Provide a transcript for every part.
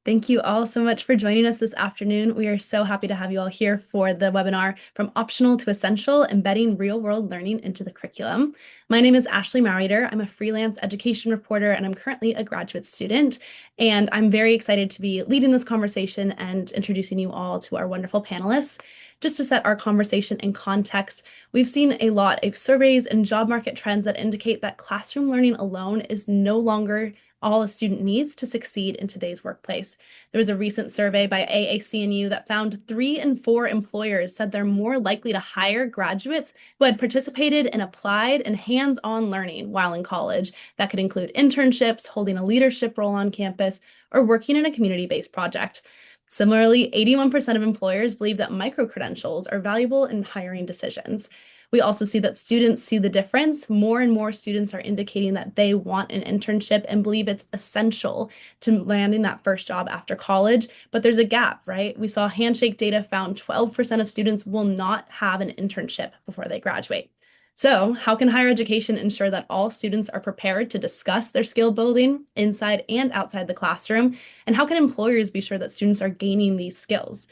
Thank you all so much for joining us this afternoon. We are so happy to have you all here for the webinar From Optional to Essential, Embedding Real-World Learning into the Curriculum. My name is Ashley Marrieder. I'm a freelance education reporter, and I'm currently a graduate student. And I'm very excited to be leading this conversation and introducing you all to our wonderful panelists. Just to set our conversation in context, we've seen a lot of surveys and job market trends that indicate that classroom learning alone is no longer all a student needs to succeed in today's workplace. There was a recent survey by AAC&U that found 3 in 4 employers said they're more likely to hire graduates who had participated in applied and hands-on learning while in college. That could include internships, holding a leadership role on campus, or working in a community-based project. Similarly, 81% of employers believe that micro-credentials are valuable in hiring decisions. We also see that students see the difference. More and more students are indicating that they want an internship and believe it's essential to landing that first job after college. But there's a gap, right? We saw Handshake data found 12% of students will not have an internship before they graduate. So, how can higher education ensure that all students are prepared to discuss their skill building inside and outside the classroom? And how can employers be sure that students are gaining these skills?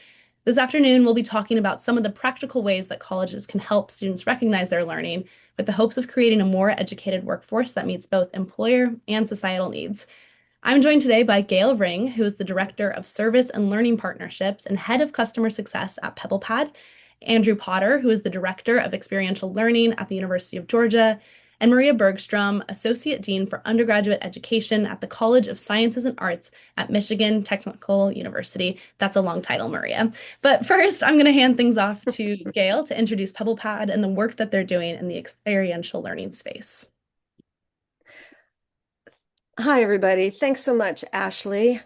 This afternoon, we'll be talking about some of the practical ways that colleges can help students recognize their learning with the hopes of creating a more educated workforce that meets both employer and societal needs. I'm joined today by Gail Ring, who is the Director of Service and Learning Partnerships and Head of Customer Success at PebblePad, Andrew Potter, who is the Director of Experiential Learning at the University of Georgia, and Maria Bergstrom, Associate Dean for Undergraduate Education at the College of Sciences and Arts at Michigan Technical University. That's a long title, Maria. But first, I'm going to hand things off to Gail to introduce PebblePad and the work that they're doing in the experiential learning space. Hi, everybody. Thanks so much, Ashley.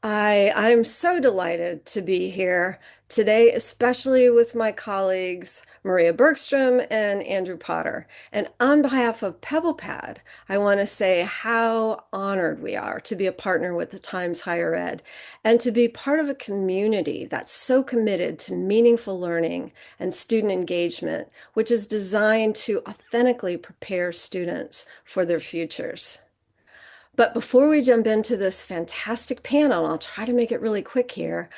I'm so delighted to be here today, especially with my colleagues, Maria Bergstrom and Andrew Potter. And on behalf of PebblePad, I want to say how honored we are to be a partner with the Times Higher Ed and to be part of a community that's so committed to meaningful learning and student engagement, which is designed to authentically prepare students for their futures. But before we jump into this fantastic panel, I'll try to make it really quick here.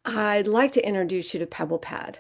I'd like to introduce you to PebblePad.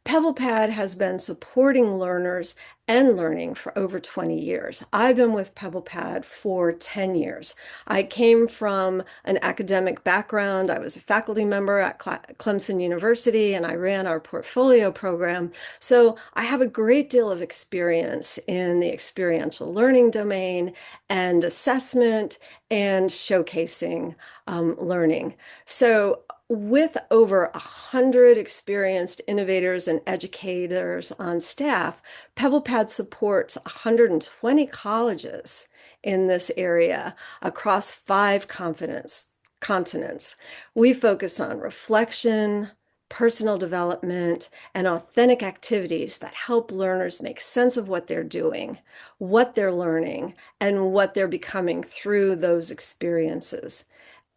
PebblePad has been supporting learners and learning for over 20 years. I've been with PebblePad for 10 years. I came from an academic background. I was a faculty member at Clemson University, and I ran our portfolio program. So I have a great deal of experience in the experiential learning domain and assessment and showcasing learning. So with over 100 experienced innovators and educators on staff, PebblePad supports 120 colleges in this area across 5 continents. We focus on reflection, personal development, and authentic activities that help learners make sense of what they're doing, what they're learning, and what they're becoming through those experiences.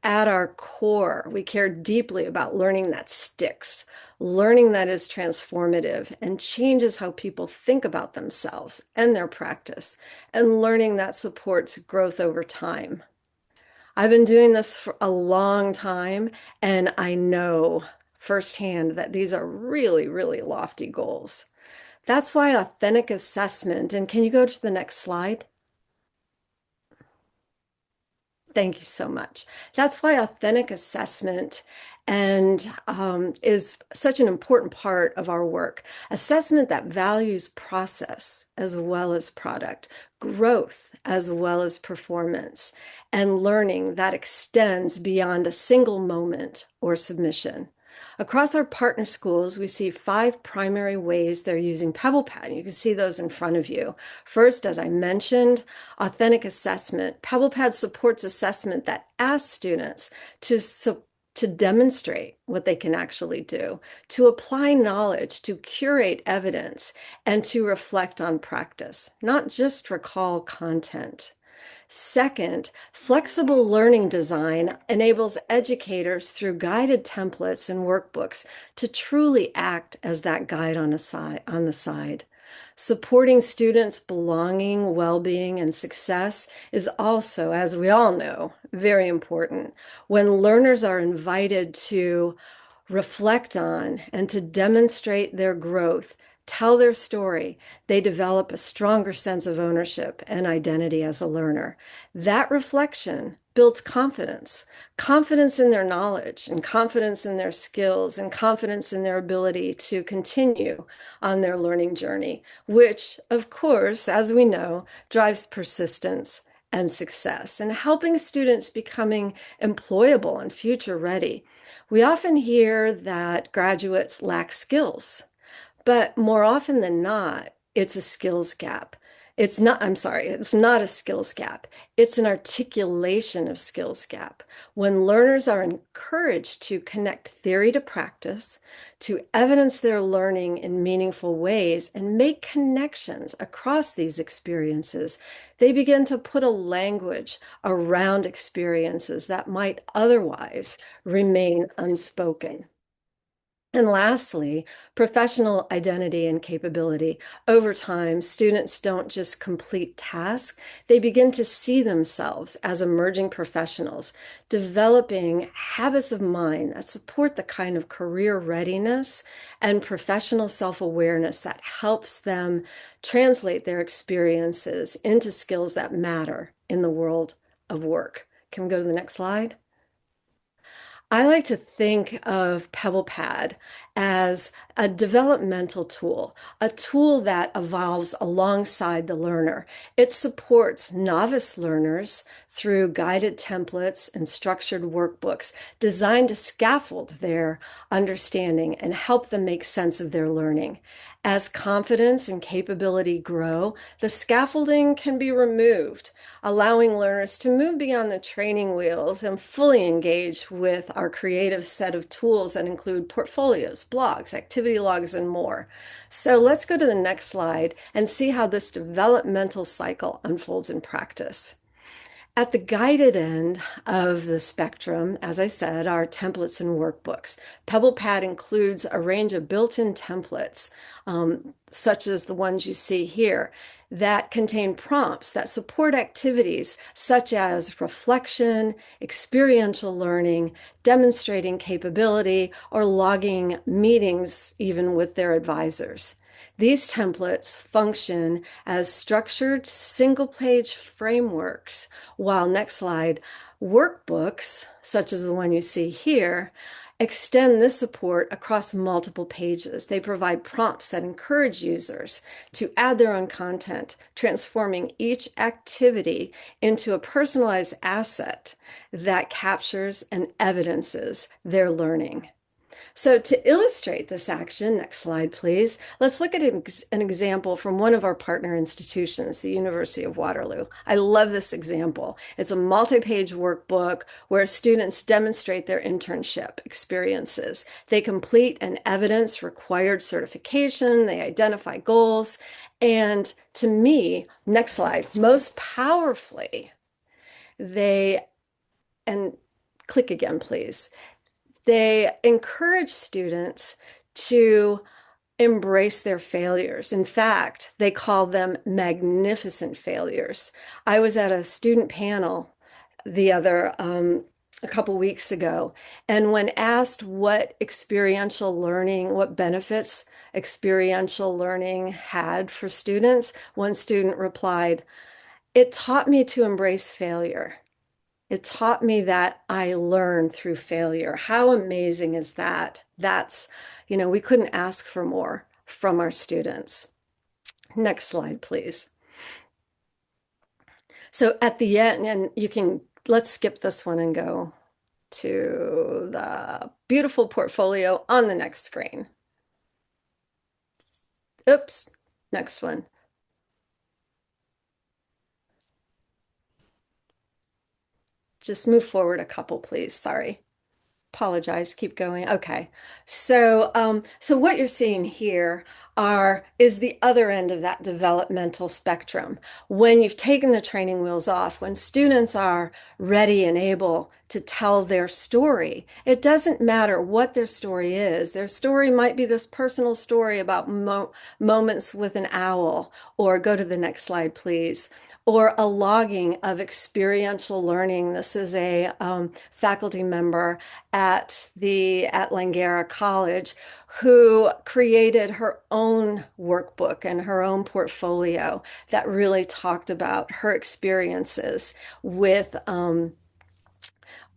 At our core, we care deeply about learning that sticks, learning that is transformative and changes how people think about themselves and their practice, and learning that supports growth over time. I've been doing this for a long time, and I know firsthand that these are really, really lofty goals. That's why authentic assessment, and can you go to the next slide? Thank you so much. That's why authentic assessment is such an important part of our work. Assessment that values process as well as product, growth as well as performance, and learning that extends beyond a single moment or submission. Across our partner schools, we see 5 primary ways they're using PebblePad. You can see those in front of you. First, as I mentioned, authentic assessment. PebblePad supports assessment that asks students to demonstrate what they can actually do, to apply knowledge, to curate evidence, and to reflect on practice, not just recall content. Second, flexible learning design enables educators through guided templates and workbooks to truly act as that guide on the side. Supporting students' belonging, well-being, and success is also, as we all know, very important. When learners are invited to reflect on and to demonstrate their growth, tell their story, they develop a stronger sense of ownership and identity as a learner. That reflection builds confidence, confidence in their knowledge and confidence in their skills and confidence in their ability to continue on their learning journey, which, of course, as we know, drives persistence and success and helping students becoming employable and future ready. We often hear that graduates lack skills, but more often than not, it's a skills gap. It's not a skills gap. It's an articulation of skills gap. When learners are encouraged to connect theory to practice, to evidence their learning in meaningful ways, and make connections across these experiences, they begin to put a language around experiences that might otherwise remain unspoken. And lastly, professional identity and capability. Over time, students don't just complete tasks, they begin to see themselves as emerging professionals, developing habits of mind that support the kind of career readiness and professional self-awareness that helps them translate their experiences into skills that matter in the world of work. Can we go to the next slide? I like to think of PebblePad as a developmental tool, a tool that evolves alongside the learner. It supports novice learners through guided templates and structured workbooks designed to scaffold their understanding and help them make sense of their learning. As confidence and capability grow, the scaffolding can be removed, allowing learners to move beyond the training wheels and fully engage with our creative set of tools that include portfolios, blogs, activity logs, and more. So let's go to the next slide and see how this developmental cycle unfolds in practice. At the guided end of the spectrum, as I said, are templates and workbooks. PebblePad includes a range of built-in templates, such as the ones you see here, that contain prompts that support activities such as reflection, experiential learning, demonstrating capability, or logging meetings even with their advisors. These templates function as structured single-page frameworks, while next slide, workbooks, such as the one you see here, extend this support across multiple pages. They provide prompts that encourage users to add their own content, transforming each activity into a personalized asset that captures and evidences their learning. So to illustrate this action, next slide, please, let's look at an example from one of our partner institutions, the University of Waterloo. I love this example. It's a multi-page workbook where students demonstrate their internship experiences. They complete and evidence required certification, they identify goals, and to me, next slide, most powerfully, and click again, please. They encourage students to embrace their failures. In fact, they call them magnificent failures. I was at a student panel a couple weeks ago, and when asked what experiential learning, what benefits experiential learning had for students, one student replied, "It taught me to embrace failure. It taught me that I learn through failure." How amazing is that? We couldn't ask for more from our students. Next slide, please. So at the end, let's skip this one and go to the beautiful portfolio on the next screen. Oops, next one. Just move forward a couple, please. Sorry. Apologize, keep going. Okay. So what you're seeing here is the other end of that developmental spectrum. When you've taken the training wheels off, when students are ready and able to tell their story. It doesn't matter what their story is. Their story might be this personal story about moments with an owl, or go to the next slide, please, or a logging of experiential learning. This is a faculty member at Langara College who created her own workbook and her own portfolio that really talked about her experiences with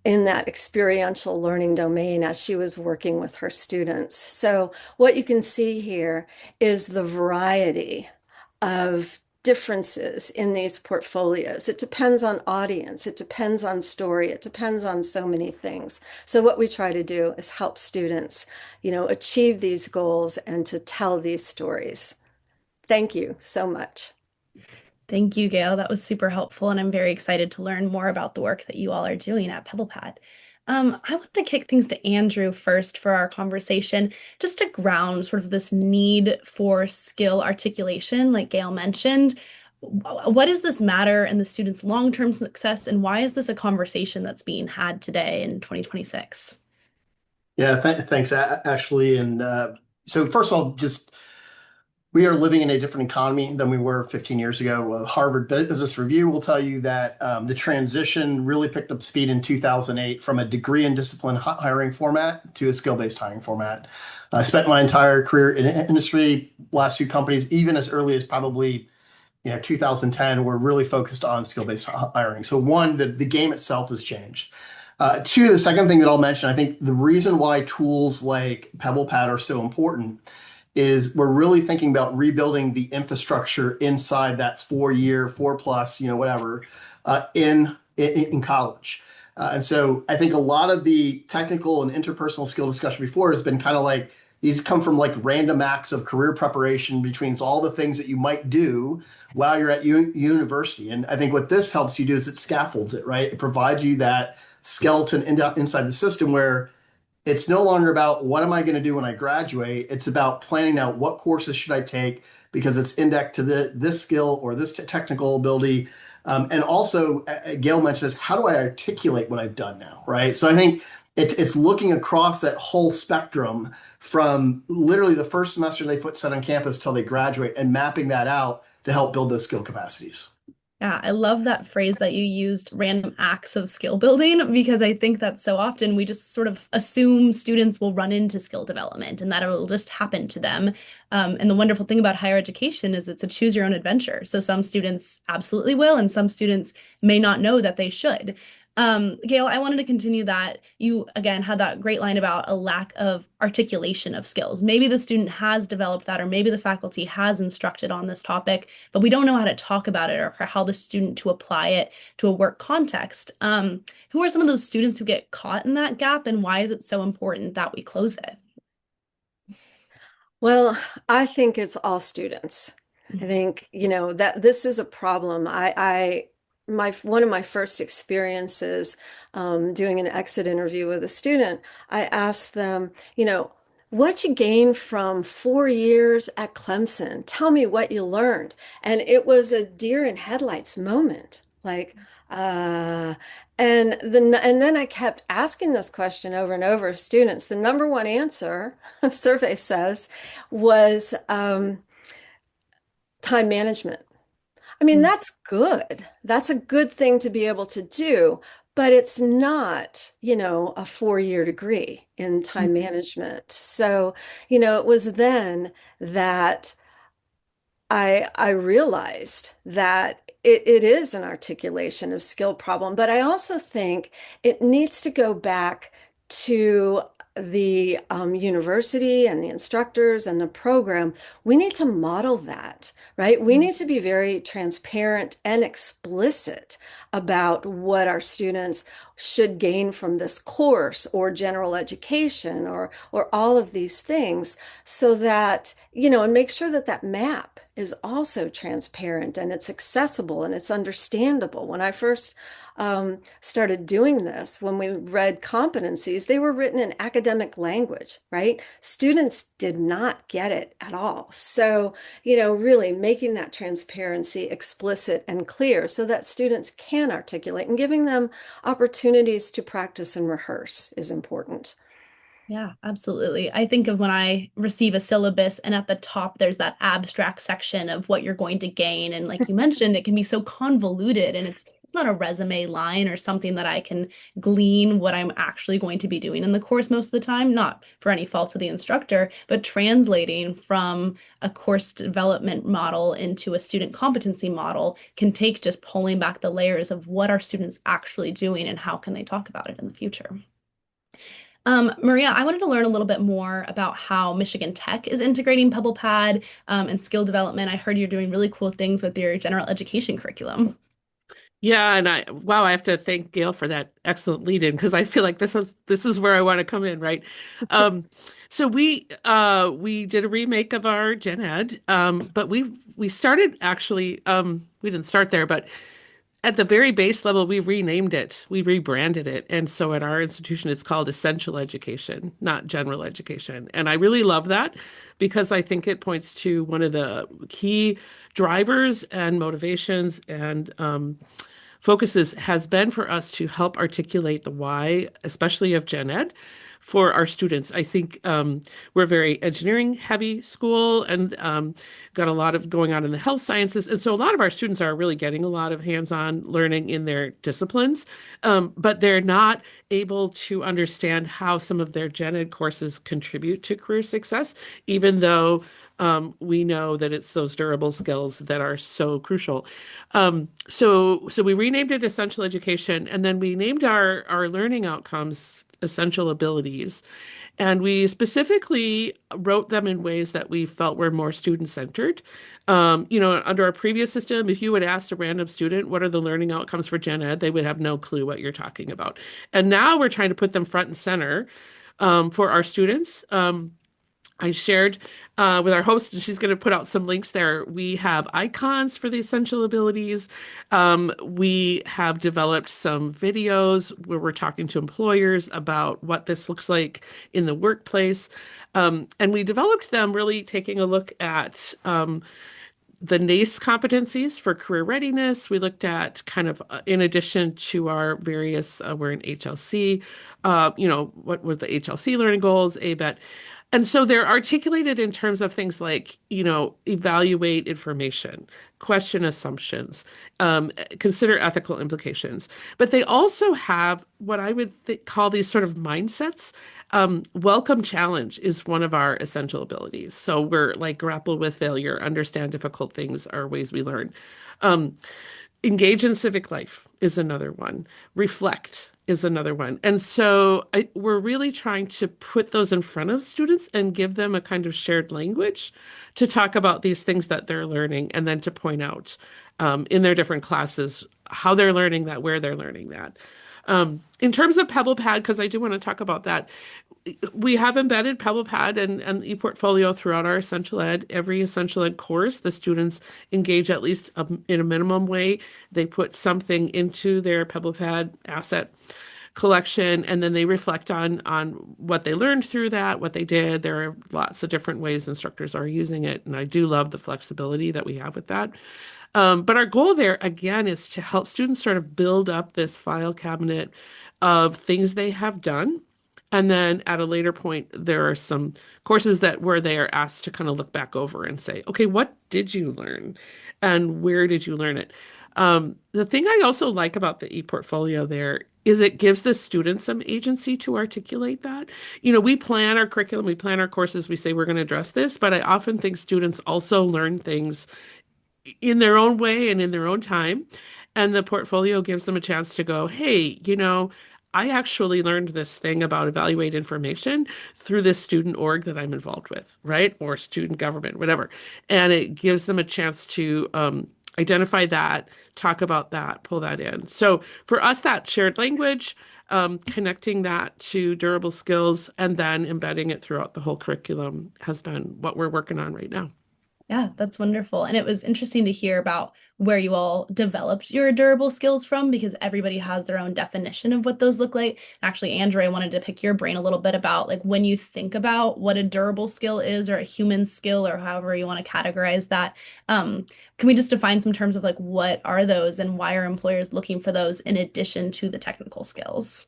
in that experiential learning domain as she was working with her students. So what you can see here is the variety of differences in these portfolios. It depends on audience, it depends on story, it depends on so many things. So what we try to do is help students, achieve these goals and to tell these stories. Thank you so much. Thank you, Gail. That was super helpful, and I'm very excited to learn more about the work that you all are doing at PebblePad. I wanted to kick things to Andrew first for our conversation, just to ground sort of this need for skill articulation, like Gail mentioned. What does this matter in the student's long-term success, and why is this a conversation that's being had today in 2026? Yeah, thanks, Ashley. And so first of all, just we are living in a different economy than we were 15 years ago. Harvard Business Review will tell you that the transition really picked up speed in 2008 from a degree and discipline hiring format to a skill-based hiring format. I spent my entire career in industry, last few companies, even as early as probably 2010, were really focused on skill-based hiring. So one, the game itself has changed. Two, the second thing that I'll mention, I think the reason why tools like PebblePad are so important is we're really thinking about rebuilding the infrastructure inside that 4 year, 4+, whatever, in college. And so I think a lot of the technical and interpersonal skill discussion before has been kind of like these come from like random acts of career preparation between all the things that you might do while you're at university. And I think what this helps you do is it scaffolds it, right? It provides you that skeleton inside the system where it's no longer about what am I going to do when I graduate. It's about planning out what courses should I take because it's indexed to this skill or this technical ability. And also, Gail mentioned this, how do I articulate what I've done now, right? So I think it's looking across that whole spectrum from literally the first semester they put set on campus till they graduate and mapping that out to help build those skill capacities. Yeah, I love that phrase that you used, random acts of skill building, because I think that so often we just sort of assume students will run into skill development and that it'll just happen to them. And the wonderful thing about higher education is it's a choose your own adventure. So some students absolutely will, and some students may not know that they should. Gail, I wanted to continue that. You, again, had that great line about a lack of articulation of skills. Maybe the student has developed that, or maybe the faculty has instructed on this topic, but we don't know how to talk about it or how the student to apply it to a work context. Who are some of those students who get caught in that gap, and why is it so important that we close it? Well, I think it's all students. I think, that this is a problem. One of my first experiences doing an exit interview with a student, I asked them, what you gained from 4 years at Clemson? Tell me what you learned. And it was a deer in headlights moment. Like, uh, and then I kept asking this question over and over of students. The number one answer, survey says, was time management. I mean, Mm, that's good. That's a good thing to be able to do, but it's not, a 4 year degree in time mm, management. So, it was then that I realized that it is an articulation of skill problem, but I also think it needs to go back to the university and the instructors and the program. We need to model that, right? We mm, need to be very transparent and explicit about what our students should gain from this course or general education or all of these things so that, and make sure that that map is also transparent and it's accessible and it's understandable. When I first started doing this, when we read competencies, they were written in academic language, right? Students did not get it at all. So, really making that transparency explicit and clear so that students can articulate and giving them opportunity opportunities to practice and rehearse is important. Yeah, absolutely. I think of when I receive a syllabus and at the top there's that abstract section of what you're going to gain. And like you mentioned, it can be so convoluted and it's not a resume line or something that I can glean what I'm actually going to be doing in the course most of the time, not for any fault of the instructor, but translating from a course development model into a student competency model can take just pulling back the layers of what are students actually doing and how can they talk about it in the future. Maria, I wanted to learn a little bit more about how Michigan Tech is integrating PebblePad and skill development. I heard you're doing really cool things with your general education curriculum. Yeah, and I have to thank Gail for that excellent lead in because I feel like this is where I want to come in, right? Um, so we did a remake of our Gen Ed, but we started actually we didn't start there, but at the very base level, we renamed it, we rebranded it. And so at our institution, it's called Essential Education, not General Education. And I really love that because I think it points to one of the key drivers and motivations and focuses has been for us to help articulate the why, especially of Gen Ed, for our students. I think we're a very engineering heavy school and got a lot of going on in the health sciences. And so a lot of our students are really getting a lot of hands-on learning in their disciplines, but they're not able to understand how some of their Gen Ed courses contribute to career success, even though we know that it's those durable skills that are so crucial. So we renamed it Essential Education, and then we named our learning outcomes Essential Abilities. And we specifically wrote them in ways that we felt were more student-centered. Under our previous system, if you would ask a random student, what are the learning outcomes for Gen Ed, they would have no clue what you're talking about. And now we're trying to put them front and center for our students. I shared with our host, and she's going to put out some links there. We have icons for the essential abilities. We have developed some videos where we're talking to employers about what this looks like in the workplace. And we developed them really taking a look at the NACE competencies for career readiness. We looked at kind of, in addition to our various, we're in HLC, what were the HLC learning goals, ABET. And so they're articulated in terms of things like, evaluate information, question assumptions, consider ethical implications. But they also have what I would call these sort of mindsets. Welcome challenge is one of our essential abilities. So we're like grapple with failure, understand difficult things are ways we learn. Um, Engage in civic life is another one. Reflect is another one. And so we're really trying to put those in front of students and give them a kind of shared language to talk about these things that they're learning and then to point out in their different classes how they're learning that, where they're learning that. In terms of PebblePad, because I do want to talk about that, we have embedded PebblePad and ePortfolio throughout our Essential Ed. Every Essential Ed course, the students engage at least in a minimum way. They put something into their PebblePad asset collection, and then they reflect on what they learned through that, what they did. There are lots of different ways instructors are using it, and I do love the flexibility that we have with that. But our goal there, again, is to help students sort of build up this file cabinet of things they have done. And then at a later point, there are some courses where they are asked to kind of look back over and say, okay, what did you learn? And where did you learn it? The thing I also like about the ePortfolio there is it gives the students some agency to articulate that. We plan our curriculum, we plan our courses, we say we're going to address this, but I often think students also learn things in their own way and in their own time. And the portfolio gives them a chance to go, hey, I actually learned this thing about evaluate information through this student org that I'm involved with, right? Or student government, whatever. And it gives them a chance to identify that, talk about that, pull that in. So for us, that shared language, connecting that to durable skills, and then embedding it throughout the whole curriculum has been what we're working on right now. Yeah, that's wonderful. And it was interesting to hear about where you all developed your durable skills from because everybody has their own definition of what those look like. Actually, Andrew, I wanted to pick your brain a little bit about like when you think about what a durable skill is or a human skill or however you want to categorize that. Can we just define some terms of like what are those and why are employers looking for those in addition to the technical skills?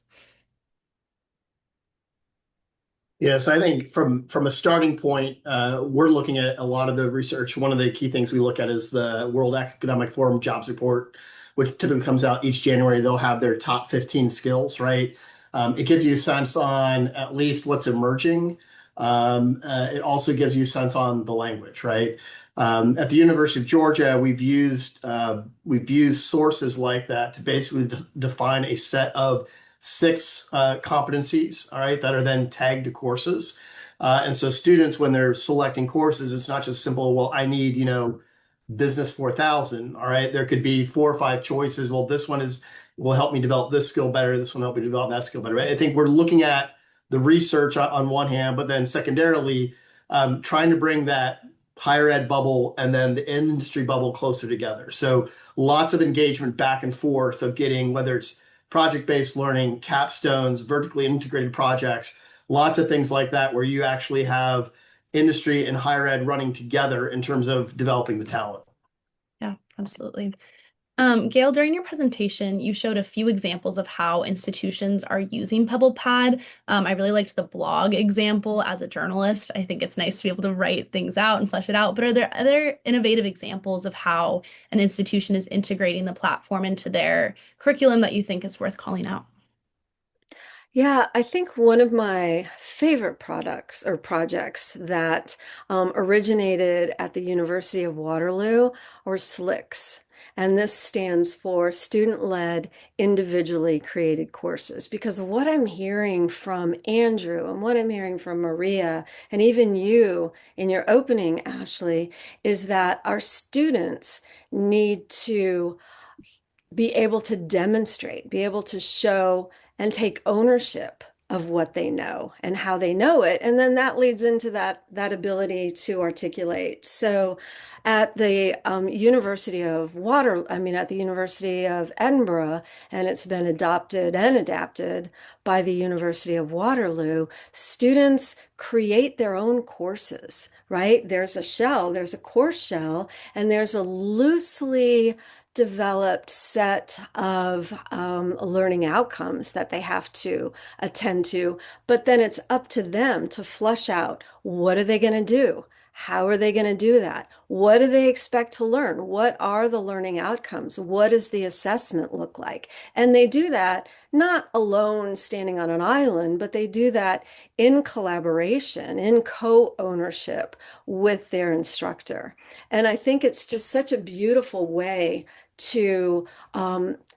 Yes, I think from a starting point, we're looking at a lot of the research. One of the key things we look at is the World Economic Forum Jobs Report, which typically comes out each January. They'll have their top 15 skills, right? It gives you a sense on at least what's emerging. It also gives you a sense on the language, right? At the University of Georgia, we've used sources like that to basically define a set of six competencies, all right, that are then tagged to courses. And so students, when they're selecting courses, it's not just simple, well, I need, business 4000, all right? There could be four or five choices. Well, this one will help me develop this skill better. This one will help me develop that skill better, right? I think we're looking at the research on one hand, but then secondarily, trying to bring that higher ed bubble and then the industry bubble closer together. So lots of engagement back and forth of getting, whether it's project-based learning, capstones, vertically integrated projects, lots of things like that where you actually have industry and higher ed running together in terms of developing the talent. Yeah, absolutely. Gail, during your presentation, you showed a few examples of how institutions are using PebblePad. I really liked the blog example as a journalist. I think it's nice to be able to write things out and flesh it out. But are there other innovative examples of how an institution is integrating the platform into their curriculum that you think is worth calling out? Yeah, I think one of my favorite products or projects that originated at the University of Waterloo or SLICs. And this stands for Student-Led Individually Created Courses. Because what I'm hearing from Andrew and what I'm hearing from Maria and even you in your opening, Ashley, is that our students need to be able to demonstrate, be able to show and take ownership of what they know and how they know it. And then that leads into that ability to articulate. So at the at the University of Edinburgh, and it's been adopted and adapted by the University of Waterloo, students create their own courses, right? There's a shell, there's a course shell, and there's a loosely developed set of learning outcomes that they have to attend to. But then it's up to them to flush out what are they going to do? How are they going to do that? What do they expect to learn? What are the learning outcomes? What does the assessment look like? And they do that not alone standing on an island, but they do that in collaboration, in co-ownership with their instructor. And I think it's just such a beautiful way to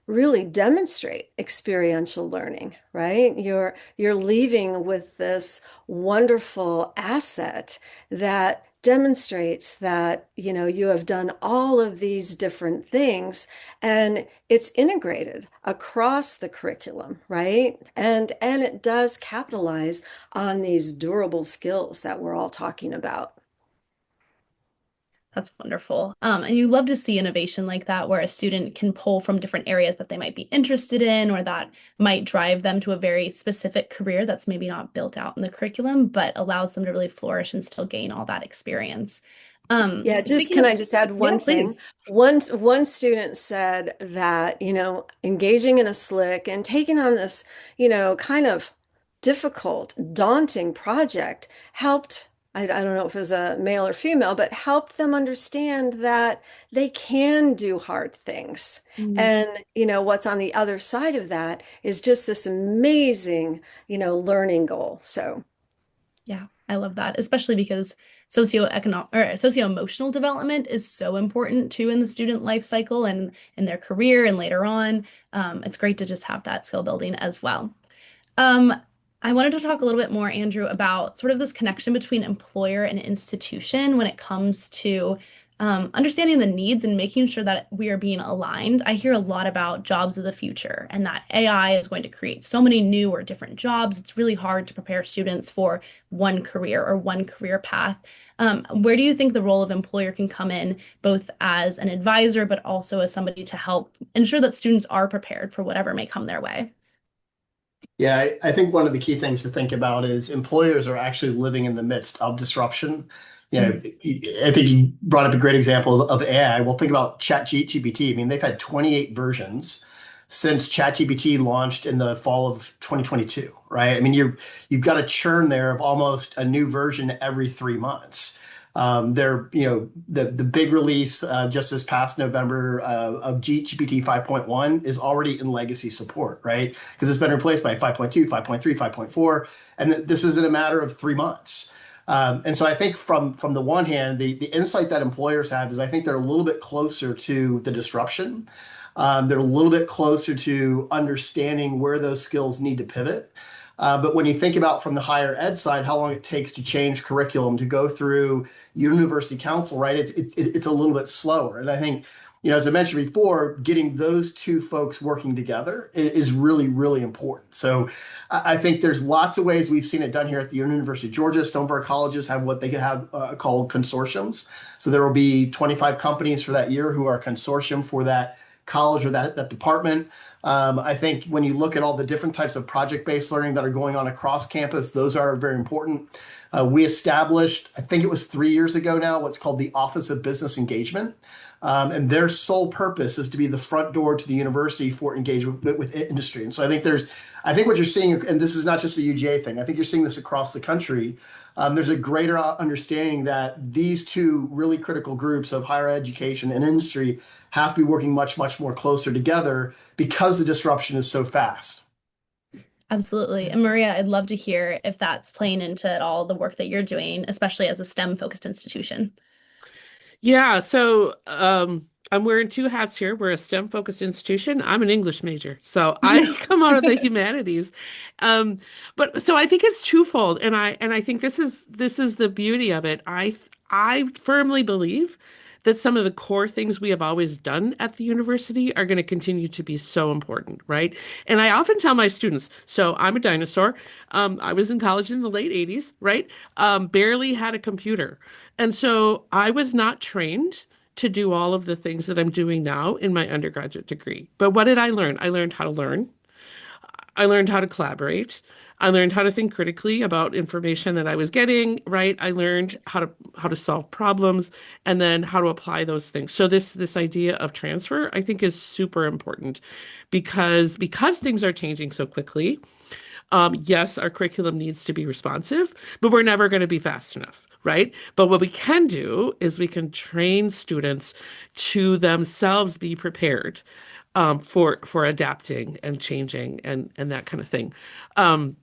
really demonstrate experiential learning, right? You're leaving with this wonderful asset that demonstrates that you have done all of these different things and it's integrated across the curriculum, right? And it does capitalize on these durable skills that we're all talking about. That's wonderful. And you love to see innovation like that, where a student can pull from different areas that they might be interested in, or that might drive them to a very specific career that's maybe not built out in the curriculum, but allows them to really flourish and still gain all that experience. Yeah, just Speaking can of, I just add yeah, one thing? please. One student said that, engaging in a slick and taking on this, kind of difficult, daunting project helped, I don't know if it was a male or female, but helped them understand that they can do hard things. Mm. And, what's on the other side of that is just this amazing, learning goal. So. Yeah, I love that, especially because socioeconomic or socio-emotional development is so important too in the student life cycle and in their career and later on. It's great to just have that skill building as well. Um, I wanted to talk a little bit more, Andrew, about sort of this connection between employer and institution when it comes to understanding the needs and making sure that we are being aligned. I hear a lot about jobs of the future and that AI is going to create so many new or different jobs. It's really hard to prepare students for one career or one career path. Where do you think the role of employer can come in, both as an advisor, but also as somebody to help ensure that students are prepared for whatever may come their way? Yeah, I think one of the key things to think about is employers are actually living in the midst of disruption. Mhm. I think you brought up a great example of AI. Well, think about ChatGPT. I mean, they've had 28 versions since ChatGPT launched in the fall of 2022, right? I mean, you've got a churn there of almost a new version every 3 months. The big release just this past November of GPT 5.1 is already in legacy support, right? Because it's been replaced by 5.2, 5.3, 5.4, and this is in a matter of 3 months. And so I think from the one hand, the insight that employers have is I think they're a little bit closer to the disruption. They're a little bit closer to understanding where those skills need to pivot. But when you think about from the higher ed side, how long it takes to change curriculum to go through university council, right? It's a little bit slower. And I think, as I mentioned before, getting those two folks working together is really, really important. So I think there's lots of ways we've seen it done here at the University of Georgia. Some of our colleges have what they have called consortiums. So there will be 25 companies for that year who are a consortium for that college or that department. I think when you look at all the different types of project-based learning that are going on across campus, those are very important. We established, I think it was 3 years ago now, what's called the Office of Business Engagement. And their sole purpose is to be the front door to the university for engagement with industry. And so I think what you're seeing, and this is not just a UGA thing, I think you're seeing this across the country. There's a greater understanding that these two really critical groups of higher education and industry have to be working much, much more closer together because the disruption is so fast. Absolutely. And Maria, I'd love to hear if that's playing into all the work that you're doing, especially as a STEM-focused institution. Yeah, so I'm wearing two hats here. We're a STEM focused institution. I'm an English major, so I come out of the humanities. Um, but so I think it's twofold, and I think this is the beauty of it. I firmly believe that some of the core things we have always done at the university are going to continue to be so important, right? And I often tell my students, so I'm a dinosaur. I was in college in the late 80s, right? Barely had a computer. And so I was not trained to do all of the things that I'm doing now in my undergraduate degree. But what did I learn? I learned how to learn. I learned how to collaborate. I learned how to think critically about information that I was getting, right? I learned how to solve problems and then how to apply those things. So this idea of transfer, I think, is super important because things are changing so quickly. Yes, our curriculum needs to be responsive, but we're never going to be fast enough. Right. But what we can do is we can train students to themselves be prepared for adapting and changing and that kind of thing. Um,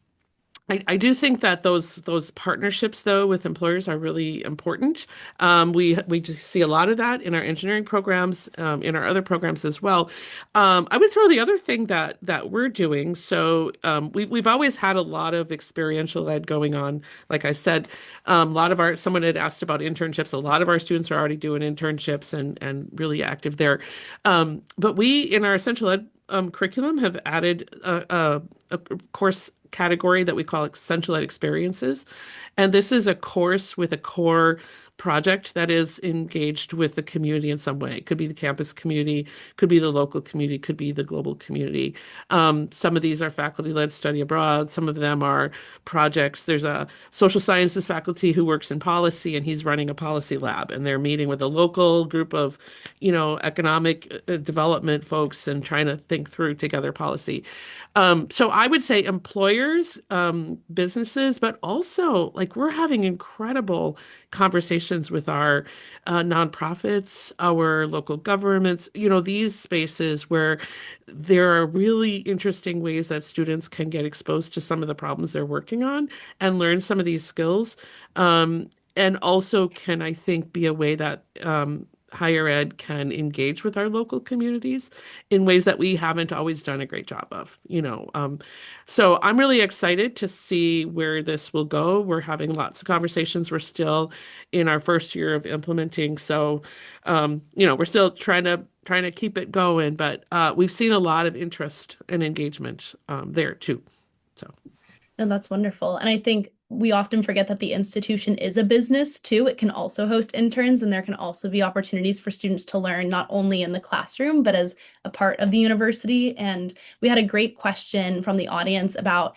I do think that those partnerships though with employers are really important. We just see a lot of that in our engineering programs, in our other programs as well. I would throw the other thing that we're doing. So we've always had a lot of experiential ed going on. Like I said, a lot of our someone had asked about internships. A lot of our students are already doing internships and really active there. But we in our essential ed curriculum have added a course category that we call essential ed experiences. And this is a course with a core project that is engaged with the community in some way. It could be the campus community, could be the local community, could be the global community. Some of these are faculty-led study abroad. Some of them are projects. There's a social sciences faculty who works in policy, and he's running a policy lab, and they're meeting with a local group of, economic development folks and trying to think through together policy. So I would say employers, businesses, but also like we're having incredible conversations with our nonprofits, our local governments, these spaces where there are really interesting ways that students can get exposed to some of the problems they're working on and learn some of these skills. And also can, I think, be a way that higher ed can engage with our local communities in ways that we haven't always done a great job of, you know. So I'm really excited to see where this will go. We're having lots of conversations. We're still in our first year of implementing, so you know, we're still trying to keep it going, but we've seen a lot of interest and engagement there too. So. And that's wonderful. And I think we often forget that the institution is a business too. It can also host interns, and there can also be opportunities for students to learn not only in the classroom, but as a part of the university. And we had a great question from the audience about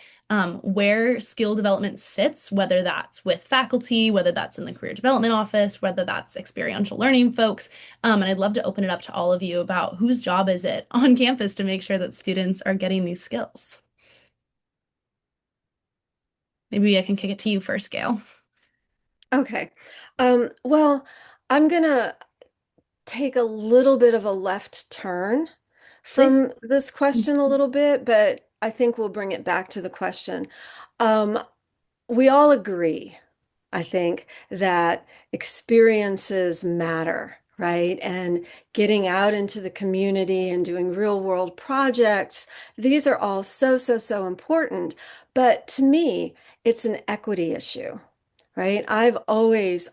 where skill development sits, whether that's with faculty, whether that's in the career development office, whether that's experiential learning folks. And I'd love to open it up to all of you about whose job is it on campus to make sure that students are getting these skills. Maybe I can kick it to you first, Gail. Okay. Well, I'm gonna take a little bit of a left turn Please. from this question a little bit, but I think we'll bring it back to the question. Um, we all agree, I think, that experiences matter, right? And getting out into the community and doing real world projects, these are all so important. But to me, it's an equity issue, right? I've always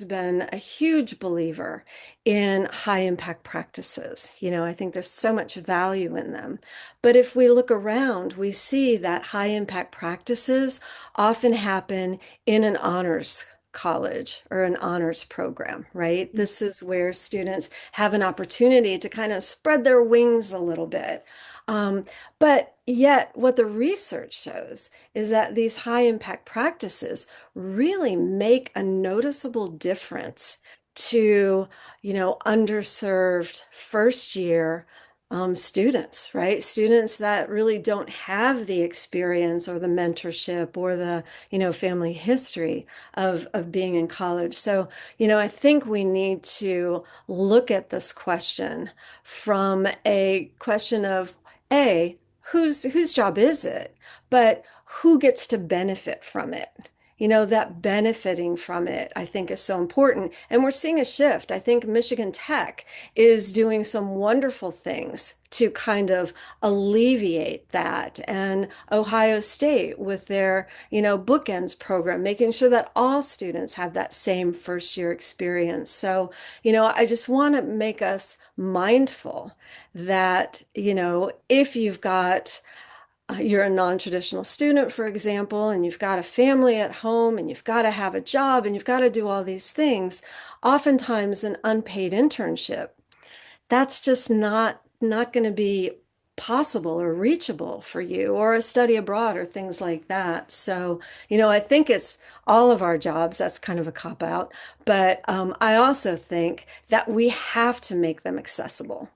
been a huge believer in high impact practices. You know, I think there's so much value in them. But if we look around, we see that high impact practices often happen in an honors college or an honors program, right? This is where students have an opportunity to kind of spread their wings a little bit. But yet, what the research shows is that these high impact practices really make a noticeable difference to, you know, underserved first year students, right? Students that really don't have the experience or the mentorship or the, you know, family history of being in college. So, you know, I think we need to look at this question from a question of A, whose job is it? But who gets to benefit from it? You know, that benefiting from it, I think, is so important. And we're seeing a shift. I think Michigan Tech is doing some wonderful things to kind of alleviate that. And Ohio State with their, you know, bookends program, making sure that all students have that same first year experience. So, you know, I just want to make us mindful that, you know, if you've got you're a non-traditional student, for example, and you've got a family at home and you've got to have a job and you've got to do all these things, oftentimes an unpaid internship, that's just not going to be possible or reachable for you, or a study abroad or things like that. So, you know, I think it's all of our jobs. That's kind of a cop out, but I also think that we have to make them accessible.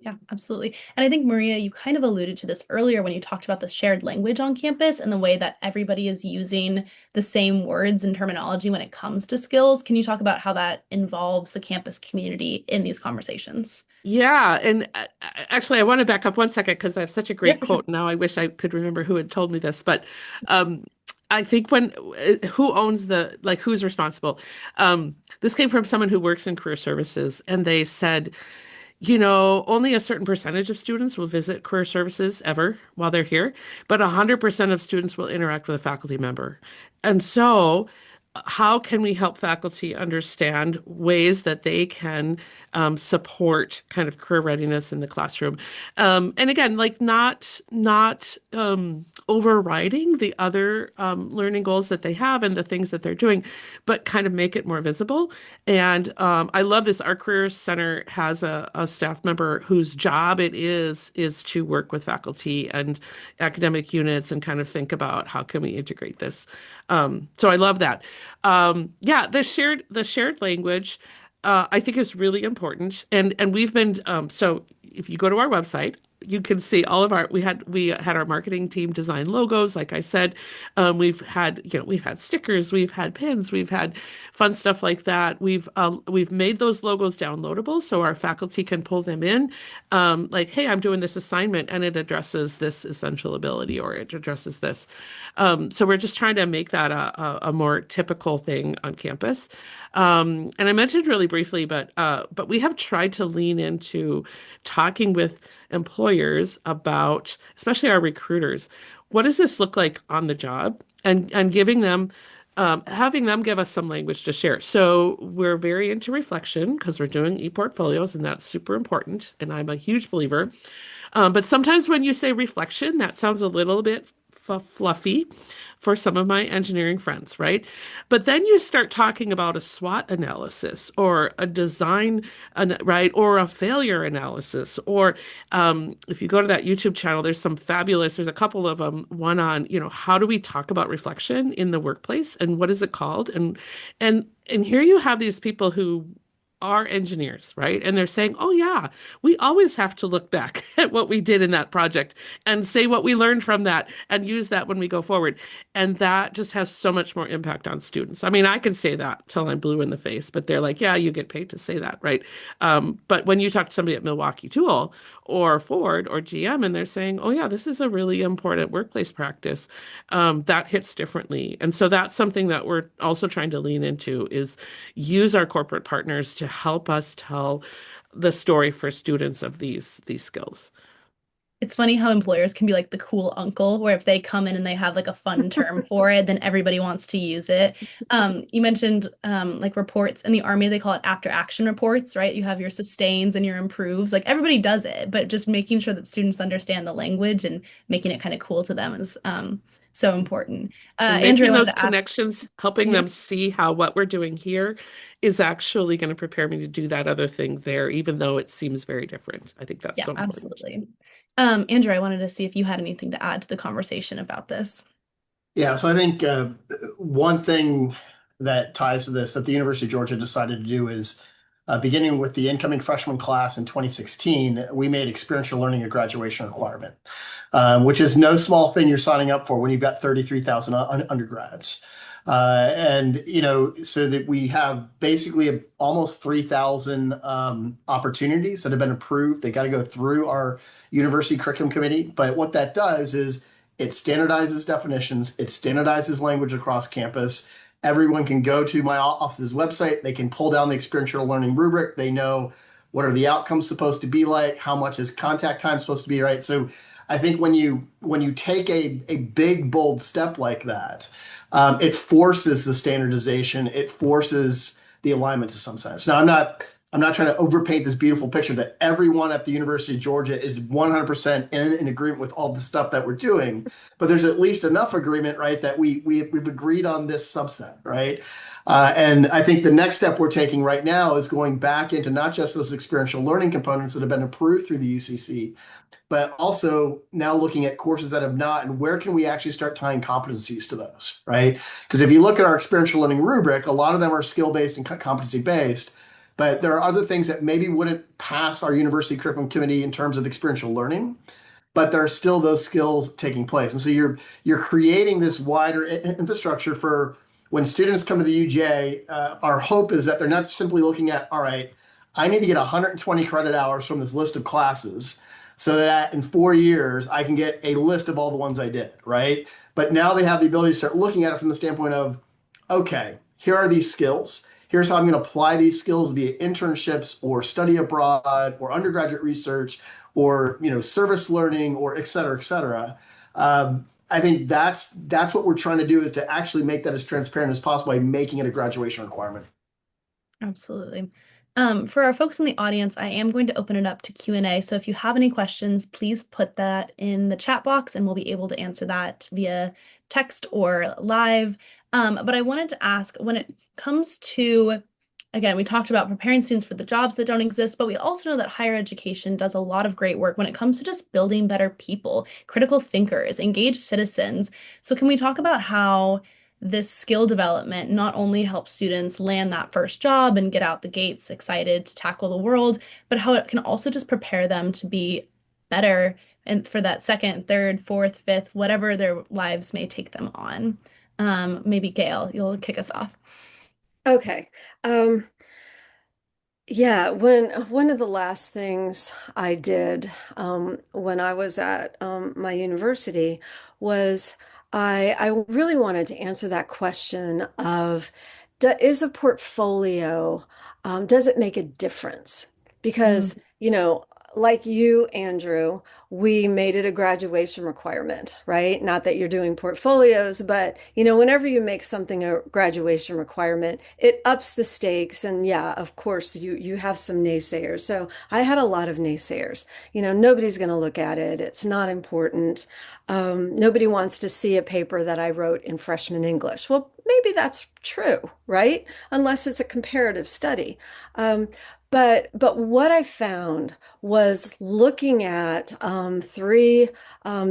Yeah, absolutely. And I think, Maria, you kind of alluded to this earlier when you talked about the shared language on campus and the way that everybody is using the same words and terminology when it comes to skills. Can you talk about how that involves the campus community in these conversations? Yeah, and actually, I want to back up 1 second because I have such a Yeah, great for sure. quote now. I wish I could remember who had told me this, but um, I think when who owns the like who's responsible? This came from someone who works in career services, and they said, you know, only a certain percentage of students will visit career services ever while they're here, but 100% of students will interact with a faculty member. And so, how can we help faculty understand ways that they can support kind of career readiness in the classroom? And again, like not overriding the other learning goals that they have and the things that they're doing, but kind of make it more visible. And I love this. Our Career Center has a staff member whose job it is to work with faculty and academic units and kind of think about how can we integrate this. So I love that. Yeah, the shared language I think is really important. And we've been so if you go to our website, you can see all of our we had our marketing team design logos, like I said. We've had stickers, we've had pins, we've had fun stuff like that. We've made those logos downloadable so our faculty can pull them in. Like, hey, I'm doing this assignment and it addresses this essential ability, or it addresses this. So we're just trying to make that a more typical thing on campus. And I mentioned really briefly, but we have tried to lean into talking with employers about, especially our recruiters, what does this look like on the job, and giving them having them give us some language to share. So we're very into reflection because we're doing e-portfolios, and that's super important. And I'm a huge believer. But sometimes when you say reflection, that sounds a little bit fluffy for some of my engineering friends, right? But then you start talking about a SWOT analysis, or a design, right? Or a failure analysis. Or if you go to that YouTube channel, there's a couple of them, one on, how do we talk about reflection in the workplace and what is it called? And here you have these people who are engineers, right? And they're saying, oh, yeah, we always have to look back at what we did in that project and say what we learned from that and use that when we go forward. And that just has so much more impact on students. I mean, I can say that till I'm blue in the face, but they're like, yeah, you get paid to say that, right? But when you talk to somebody at Milwaukee Tool or Ford or GM, and they're saying, oh, yeah, this is a really important workplace practice, that hits differently. And so that's something that we're also trying to lean into, is use our corporate partners to help us tell the story for students of these skills. It's funny how employers can be like the cool uncle, where if they come in and they have like a fun term for it, then everybody wants to use it. You mentioned like reports in the Army, they call it after action reports, right? You have your sustains and your improves. Like everybody does it, but just making sure that students understand the language and making it kind of cool to them is so important. And Andrew, I making wanted those to ask. connections, helping Mhm. them see how what we're doing here is actually going to prepare me to do that other thing there, even though it seems very different. I think that's Yeah, so important. absolutely. Andrew, I wanted to see if you had anything to add to the conversation about this. Yeah, so I think one thing that ties to this that the University of Georgia decided to do is beginning with the incoming freshman class in 2016, we made experiential learning a graduation requirement, which is no small thing you're signing up for when you've got 33,000 undergrads. So that we have basically almost 3,000 opportunities that have been approved. They got to go through our university curriculum committee. But what that does is it standardizes definitions, it standardizes language across campus. Everyone can go to my office's website, they can pull down the experiential learning rubric, they know what are the outcomes supposed to be like, how much is contact time supposed to be, right? So I think when you take a big, bold step like that, it forces the standardization, it forces the alignment to some sense. Now, I'm not trying to overpaint this beautiful picture that everyone at the University of Georgia is 100% in agreement with all the stuff that we're doing, but there's at least enough agreement, right, that we've agreed on this subset, right? And I think the next step we're taking right now is going back into not just those experiential learning components that have been approved through the UCC, but also now looking at courses that have not, and where can we actually start tying competencies to those, right? Because if you look at our experiential learning rubric, a lot of them are skill-based and competency-based, but there are other things that maybe wouldn't pass our university curriculum committee in terms of experiential learning, but there are still those skills taking place. And so you're creating this wider infrastructure for when students come to the UJ. Our hope is that they're not simply looking at, all right, I need to get 120 credit hours from this list of classes so that in 4 years I can get a list of all the ones I did, right? But now they have the ability to start looking at it from the standpoint of, okay, here are these skills. Here's how I'm going to apply these skills via internships or study abroad or undergraduate research or service learning or et cetera, et cetera. I think that's what we're trying to do, is to actually make that as transparent as possible by making it a graduation requirement. Absolutely. For our folks in the audience, I am going to open it up to Q&A. So if you have any questions, please put that in the chat box and we'll be able to answer that via text or live. But I wanted to ask, when it comes to, again, we talked about preparing students for the jobs that don't exist, but we also know that higher education does a lot of great work when it comes to just building better people, critical thinkers, engaged citizens. So can we talk about how this skill development not only helps students land that first job and get out the gates excited to tackle the world, but how it can also just prepare them to be better and for that second, third, fourth, fifth, whatever their lives may take them on. Maybe Gail, you'll kick us off. Okay. Um, yeah, when one of the last things I did when I was at my university was I really wanted to answer that question of is a portfolio does it make a difference? Mm, Because, like you, Andrew, we made it a graduation requirement, right? Not that you're doing portfolios, but whenever you make something a graduation requirement, it ups the stakes. And yeah, of course, you have some naysayers. So I had a lot of naysayers. Nobody's going to look at it. It's not important. Nobody wants to see a paper that I wrote in freshman English. Well, maybe that's true, right? Unless it's a comparative study. Um, but what I found was looking at three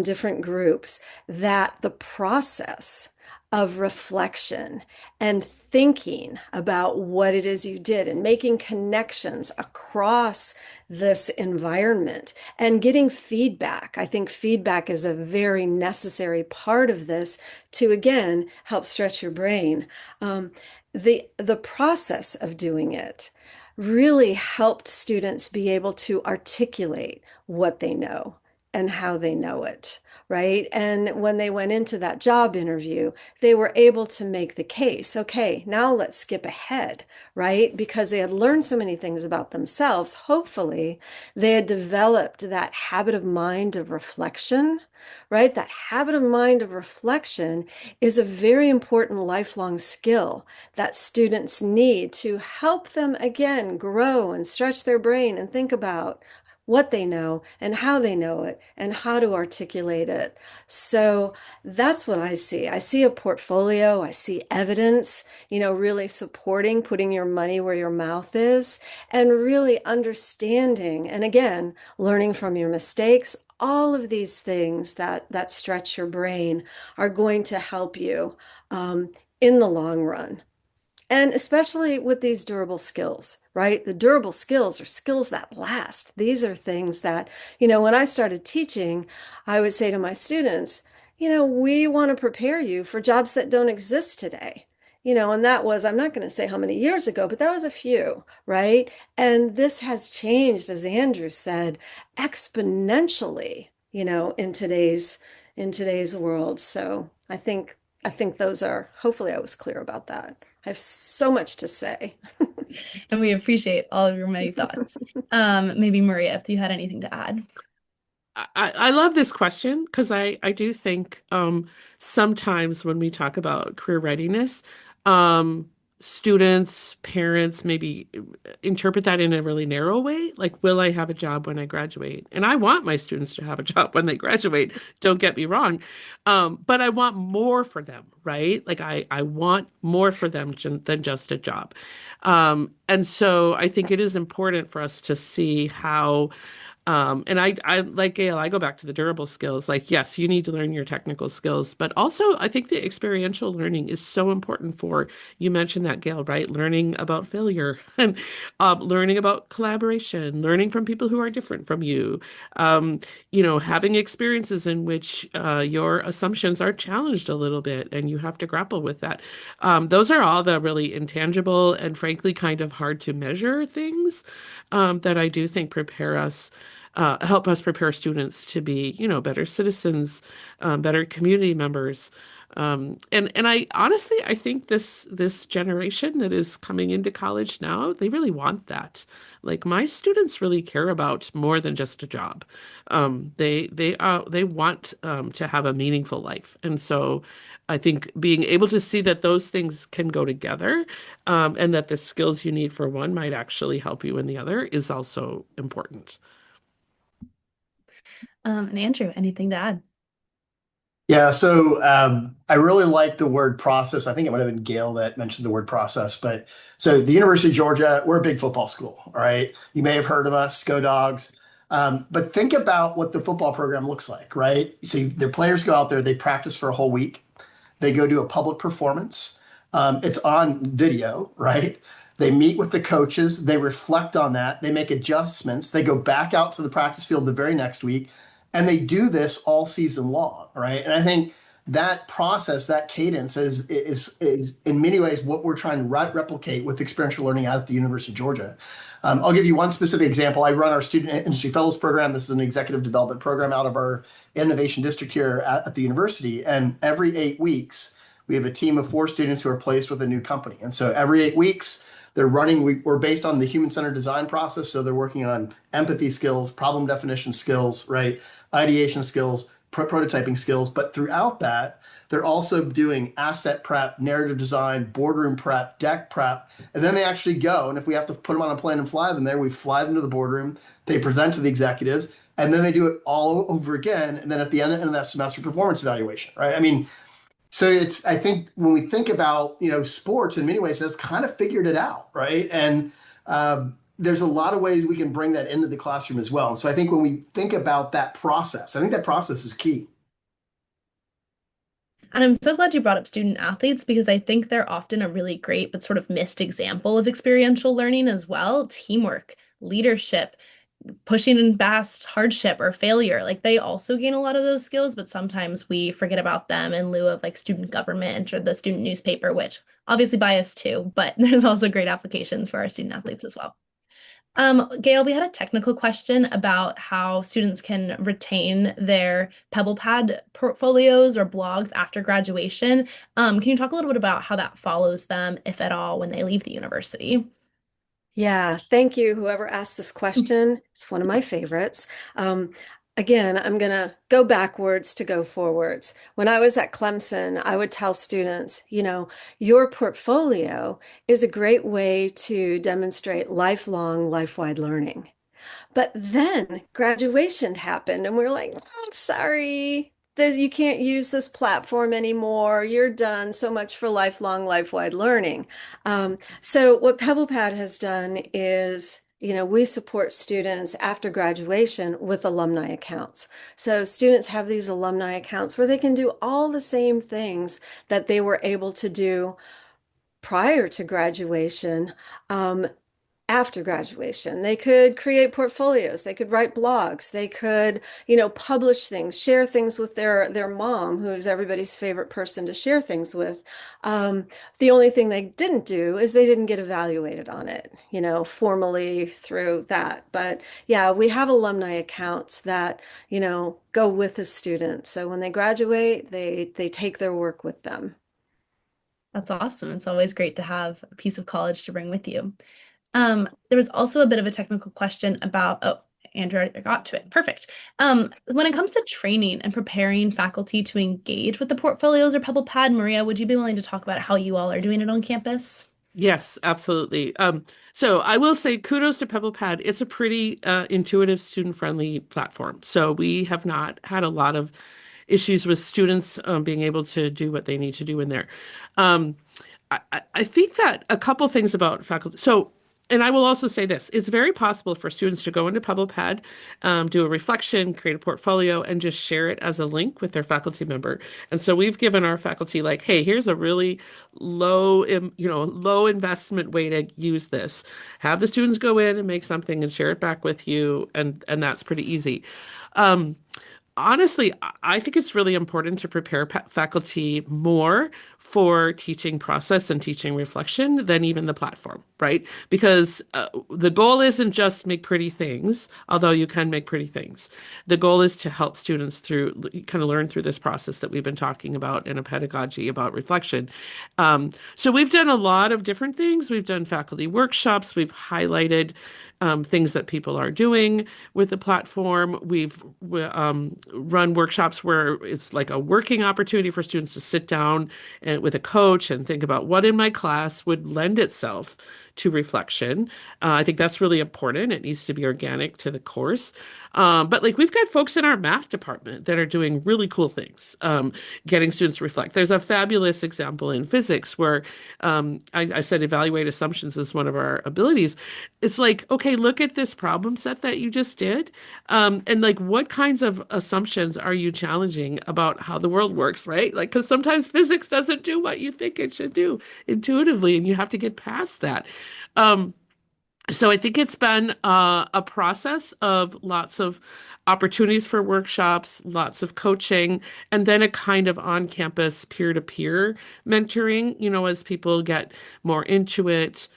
different groups that the process of reflection and thinking about what it is you did and making connections across this environment and getting feedback. I think feedback is a very necessary part of this to, again, help stretch your brain. Um, the process of doing it really helped students be able to articulate what they know and how they know it, right? And when they went into that job interview, they were able to make the case. Okay, now let's skip ahead, right? Because they had learned so many things about themselves. Hopefully, they had developed that habit of mind of reflection, right? That habit of mind of reflection is a very important lifelong skill that students need to help them again grow and stretch their brain and think about what they know and how they know it and how to articulate it. So that's what I see. I see a portfolio, I see evidence, really supporting putting your money where your mouth is and really understanding and again, learning from your mistakes. All of these things that stretch your brain are going to help you in the long run. And especially with these durable skills, right? The durable skills are skills that last. These are things that, when I started teaching, I would say to my students, we want to prepare you for jobs that don't exist today. And that was, I'm not going to say how many years ago, but that was a few, right? And this has changed, as Andrew said, exponentially, in today's world. So I think those are, hopefully I was clear about that. I have so much to say. and we appreciate all of your many thoughts. Maybe Maria, if you had anything to add. I love this question because I do think sometimes when we talk about career readiness, um, students, parents maybe interpret that in a really narrow way. Like, will I have a job when I graduate? And I want my students to have a job when they graduate. Don't get me wrong. But I want more for them, right? Like I want more for them than just a job. And so I think it is important for us to see how and I like Gail, I go back to the durable skills. Like, yes, you need to learn your technical skills, but also I think the experiential learning is so important for, you mentioned that, Gail, right? Learning about failure and learning about collaboration, learning from people who are different from you, um, having experiences in which your assumptions are challenged a little bit and you have to grapple with that. Those are all the really intangible and frankly kind of hard to measure things that I do think help us prepare students to be, better citizens, better community members. And I honestly, I think this generation that is coming into college now, they really want that. Like my students really care about more than just a job. They want to have a meaningful life, and so I think being able to see that those things can go together, and that the skills you need for one might actually help you in the other is also important. And Andrew, anything to add? Yeah, so I really like the word process. I think it might have been Gail that mentioned the word process. But so the University of Georgia, we're a big football school, all right? You may have heard of us, Go Dogs. But think about what the football program looks like, right? So their players go out there, they practice for a whole week, they go do a public performance. It's on video, right? They meet with the coaches, they reflect on that, they make adjustments, they go back out to the practice field the very next week, and they do this all season long, right? And I think that process, that cadence is in many ways what we're trying to replicate with experiential learning at the University of Georgia. I'll give you one specific example. I run our Student Industry Fellows program. This is an executive development program out of our innovation district here at the university. And every 8 weeks, we have a team of 4 students who are placed with a new company. And so every 8 weeks, we're based on the human-centered design process. So they're working on empathy skills, problem definition skills, right? Ideation skills, prototyping skills. But throughout that, they're also doing asset prep, narrative design, boardroom prep, deck prep. And then they actually go. And if we have to put them on a plane and fly them there, we fly them to the boardroom. They present to the executives. And then they do it all over again. And then at the end of that semester, performance evaluation, right? I mean, so I think when we think about, sports in many ways, has kind of figured it out, right? And there's a lot of ways we can bring that into the classroom as well. And so I think when we think about that process, I think that process is key. And I'm so glad you brought up student athletes because I think they're often a really great but sort of missed example of experiential learning as well. Teamwork, leadership, pushing past hardship or failure. Like they also gain a lot of those skills, but sometimes we forget about them in lieu of like student government or the student newspaper, which obviously biased too, but there's also great applications for our student athletes as well. Gail, we had a technical question about how students can retain their PebblePad portfolios or blogs after graduation. Can you talk a little bit about how that follows them, if at all, when they leave the university? Yeah, thank you, whoever asked this question. It's one of my favorites. Again, I'm going to go backwards to go forwards. When I was at Clemson, I would tell students, your portfolio is a great way to demonstrate lifelong, life-wide learning. But then graduation happened, and we're like, oh, sorry, you can't use this platform anymore. You're done. So much for lifelong, life-wide learning. So what PebblePad has done is, we support students after graduation with alumni accounts. So students have these alumni accounts where they can do all the same things that they were able to do prior to graduation, after graduation. They could create portfolios, they could write blogs, they could, publish things, share things with their mom, who is everybody's favorite person to share things with. The only thing they didn't do is they didn't get evaluated on it, formally through that. But yeah, we have alumni accounts that, go with a student. So when they graduate, they take their work with them. That's awesome. It's always great to have a piece of college to bring with you. There was also a bit of a technical question about, oh, Andrew already got to it. Perfect. When it comes to training and preparing faculty to engage with the portfolios or PebblePad, Maria, would you be willing to talk about how you all are doing it on campus? Yes, absolutely. So I will say kudos to PebblePad. It's a pretty intuitive, student-friendly platform. So we have not had a lot of issues with students being able to do what they need to do in there. I think that a couple things about faculty. And I will also say this, it's very possible for students to go into PebblePad, do a reflection, create a portfolio, and just share it as a link with their faculty member. And so we've given our faculty like, hey, here's a really low investment way to use this. Have the students go in and make something and share it back with you, and that's pretty easy. Honestly, I think it's really important to prepare faculty more for teaching process and teaching reflection than even the platform, right? Because the goal isn't just make pretty things, although you can make pretty things. The goal is to help students kind of learn through this process that we've been talking about in a pedagogy about reflection. So we've done a lot of different things. We've done faculty workshops. We've highlighted things that people are doing with the platform. We've run workshops where it's like a working opportunity for students to sit down with a coach and think about what in my class would lend itself to reflection. I think that's really important. It needs to be organic to the course. But like we've got folks in our math department that are doing really cool things, getting students to reflect. There's a fabulous example in physics where I said evaluate assumptions is one of our abilities. It's like, okay, look at this problem set that you just did. And like, what kinds of assumptions are you challenging about how the world works, right? Like, because sometimes physics doesn't do what you think it should do intuitively, and you have to get past that. So I think it's been a process of lots of opportunities for workshops, lots of coaching, and then a kind of on-campus peer-to-peer mentoring, as people get more into it.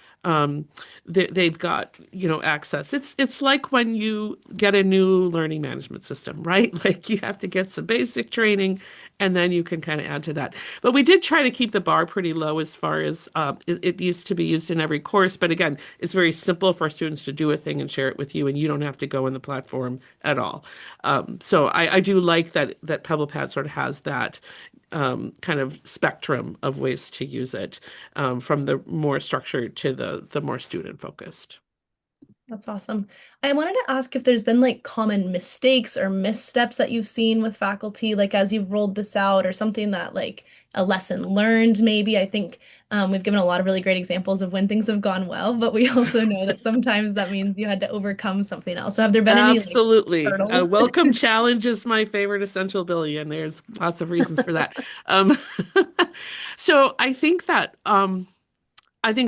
They've got, access. It's like when you get a new learning management system, right? Like you have to get some basic training and then you can kind of add to that. But we did try to keep the bar pretty low as far as it used to be used in every course. But again, it's very simple for students to do a thing and share it with you, and you don't have to go in the platform at all. So I do like that PebblePad sort of has that kind of spectrum of ways to use it, from the more structured to the more student focused. That's awesome. I wanted to ask if there's been like common mistakes or missteps that you've seen with faculty, like as you've rolled this out, or something that like a lesson learned, maybe. I think we've given a lot of really great examples of when things have gone well, but we also know that sometimes that means you had to overcome something else. So have there been any like Absolutely. A hurdles? welcome challenge is my favorite essential ability, and there's lots of reasons for that. Um, so I think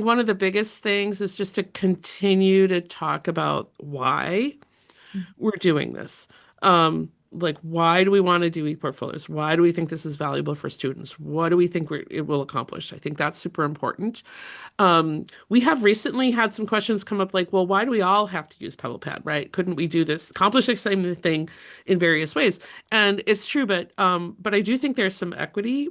one of the biggest things is just to continue to talk about why we're doing this. Like, why do we want to do e-portfolios? Why do we think this is valuable for students? What do we think it will accomplish? I think that's super important. We have recently had some questions come up like, well, why do we all have to use PebblePad, right? Couldn't we do this, accomplish the same thing in various ways? And it's true, but I do think there's some equity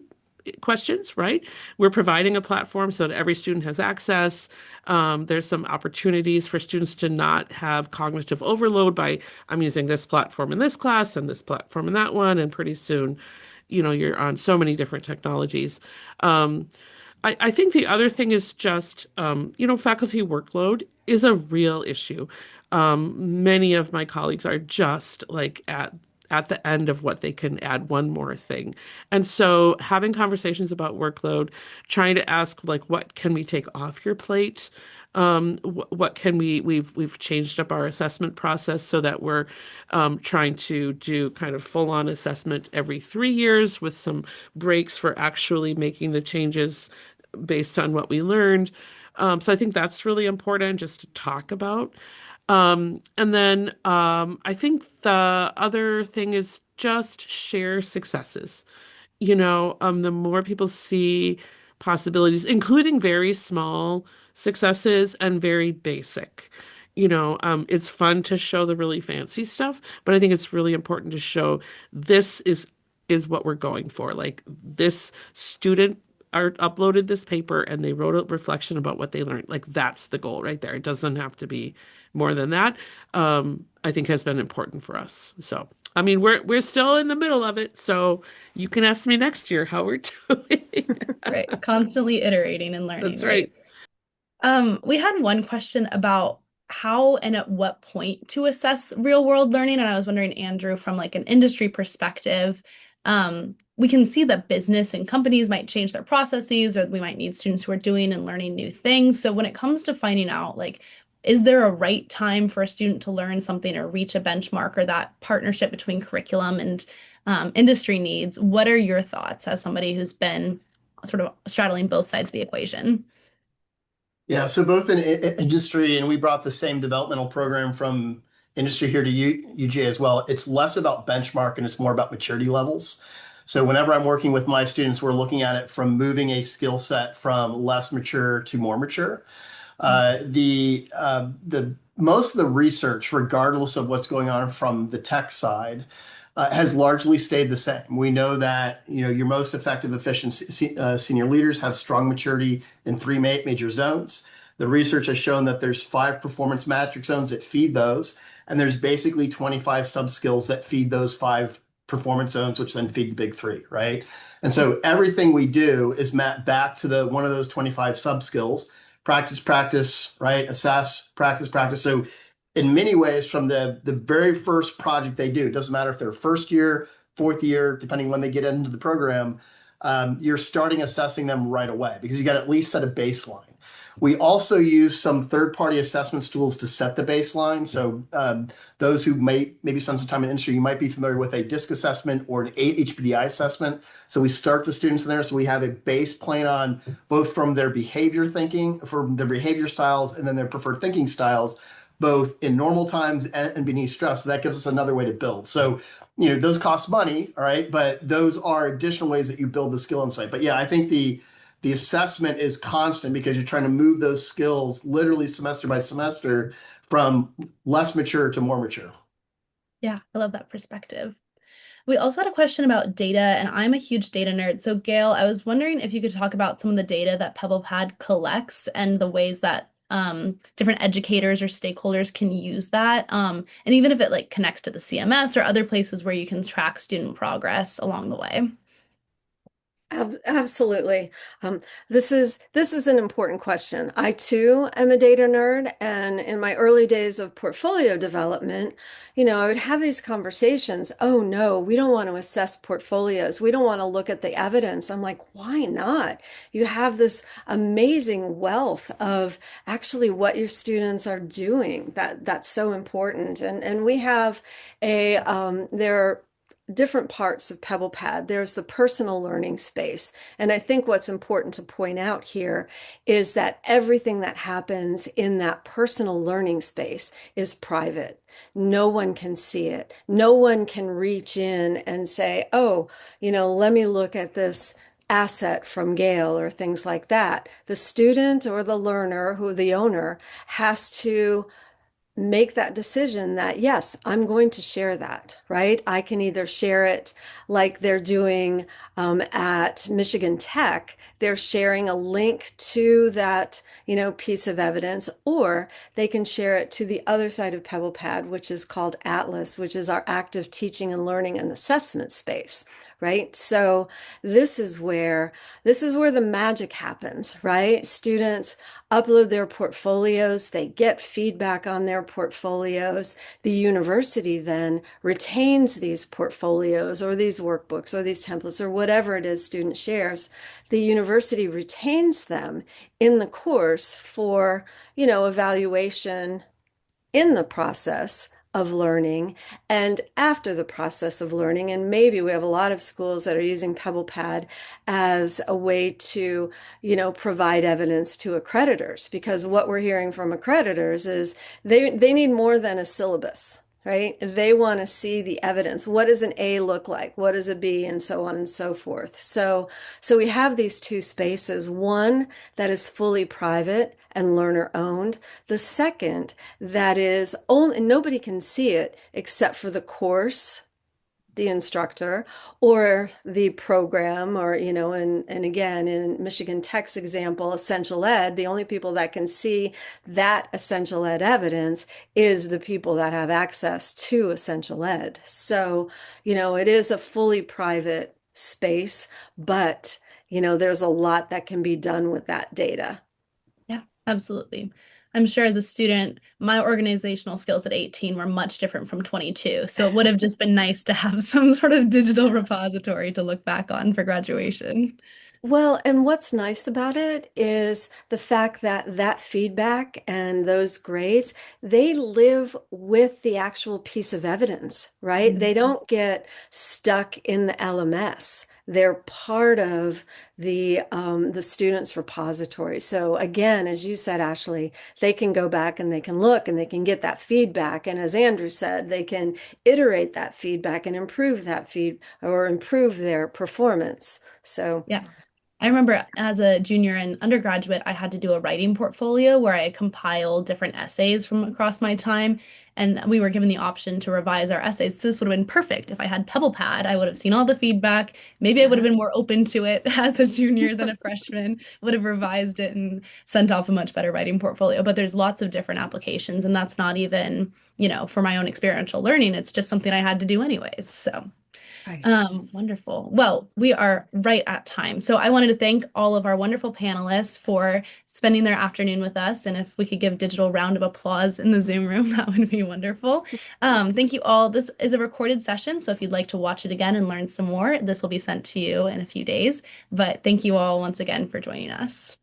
questions, right? We're providing a platform so that every student has access. There's some opportunities for students to not have cognitive overload by, I'm using this platform in this class and this platform in that one, and pretty soon, you're on so many different technologies. I think the other thing is just, faculty workload is a real issue. Many of my colleagues are just like at the end of what they can add one more thing. And so having conversations about workload, trying to ask like, what can we take off your plate? What can we've changed up our assessment process so that we're trying to do kind of full-on assessment every 3 years with some breaks for actually making the changes based on what we learned. So I think that's really important just to talk about. And then I think the other thing is just share successes. The more people see possibilities, including very small successes and very basic. It's fun to show the really fancy stuff, but I think it's really important to show this is what we're going for. Like this student uploaded this paper and they wrote a reflection about what they learned. Like that's the goal right there. It doesn't have to be more than that. I think has been important for us. So, I mean, we're still in the middle of it. So you can ask me next year how we're doing. Right. Constantly iterating and learning, That's right? right. We had one question about how and at what point to assess real world learning. And I was wondering, Andrew, from like an industry perspective, we can see that business and companies might change their processes, or we might need students who are doing and learning new things. So when it comes to finding out, like, is there a right time for a student to learn something or reach a benchmark, or that partnership between curriculum and industry needs? What are your thoughts as somebody who's been sort of straddling both sides of the equation? Yeah, so both in industry, and we brought the same developmental program from industry here to UGA as well. It's less about benchmark and it's more about maturity levels. So whenever I'm working with my students, we're looking at it from moving a skill set from less mature to more mature. The most of the research, regardless of what's going on from the tech side, has largely stayed the same. We know that your most effective, efficient senior leaders have strong maturity in three major zones. The research has shown that there's 5 performance matrix zones that feed those, and there's basically 25 sub-skills that feed those 5 performance zones, which then feed the big 3, right? And so everything we do is mapped back to the one of those 25 sub-skills. Practice, practice, right? Assess, practice, practice. So in many ways, from the very first project they do, it doesn't matter if they're first year, fourth year, depending when they get into the program, you're starting assessing them right away because you got to at least set a baseline. We also use some third-party assessment tools to set the baseline. So those who maybe spend some time in industry, you might be familiar with a DISC assessment or an HPDI assessment. So we start the students in there. So we have a base plan on both from their behavior thinking, from their behavior styles, and then their preferred thinking styles, both in normal times and beneath stress. So that gives us another way to build. So, those cost money, all right, but those are additional ways that you build the skill insight. But yeah, I think the assessment is constant because you're trying to move those skills literally semester by semester from less mature to more mature. Yeah, I love that perspective. We also had a question about data, and I'm a huge data nerd. So, Gail, I was wondering if you could talk about some of the data that PebblePad collects and the ways that different educators or stakeholders can use that. And even if it like connects to the CMS or other places where you can track student progress along the way. Absolutely. This is an important question. I too am a data nerd, and in my early days of portfolio development, I would have these conversations. Oh no, we don't want to assess portfolios. We don't want to look at the evidence. I'm like, why not? You have this amazing wealth of actually what your students are doing. That's so important. And we have there are different parts of PebblePad. There's the personal learning space. And I think what's important to point out here is that everything that happens in that personal learning space is private. No one can see it. No one can reach in and say, oh, let me look at this asset from Gail or things like that. The student or the learner, who the owner, has to make that decision that, yes, I'm going to share that, right? I can either share it like they're doing at Michigan Tech. They're sharing a link to that, piece of evidence, or they can share it to the other side of PebblePad, which is called Atlas, which is our active teaching and learning and assessment space, right? So this is where the magic happens, right? Students upload their portfolios, they get feedback on their portfolios. The university then retains these portfolios or these workbooks or these templates or whatever it is student shares. The university retains them in the course for, evaluation in the process of learning and after the process of learning. And maybe we have a lot of schools that are using PebblePad as a way to, provide evidence to accreditors, because what we're hearing from accreditors is they need more than a syllabus. Right? They want to see the evidence. What does an A look like? What does a B? And so on and so forth. So we have these two spaces, one that is fully private and learner owned. The second that is only, nobody can see it except for the course, the instructor, or the program, or, and again, in Michigan Tech's example, Essential Ed, the only people that can see that Essential Ed evidence is the people that have access to Essential Ed. So, it is a fully private space, but, there's a lot that can be done with that data. Yeah, absolutely. I'm sure as a student, my organizational skills at 18 were much different from 22. So it would have just been nice to have some sort of digital repository to look back on for graduation. Well, and what's nice about it is the fact that that feedback and those grades, they live with the actual piece of evidence, right? They don't get stuck in the LMS. They're part of the student's repository. So again, as you said, Ashley, they can go back and they can look and they can get that feedback. And as Andrew said, they can iterate that feedback and improve that or improve their performance. So Yeah. I remember as a junior and undergraduate, I had to do a writing portfolio where I compiled different essays from across my time. And we were given the option to revise our essays. So this would have been perfect. If I had PebblePad, I would have seen all the feedback. Maybe I would have been more open to it as a junior than a freshman, would have revised it and sent off a much better writing portfolio. But there's lots of different applications. And that's not even, for my own experiential learning. It's just something I had to do anyways. So. right. Wonderful. Well, we are right at time. So I wanted to thank all of our wonderful panelists for spending their afternoon with us. And if we could give digital round of applause in the Zoom room, that would be wonderful. Thank you all. This is a recorded session. So if you'd like to watch it again and learn some more, this will be sent to you in a few days. But thank you all once again for joining us.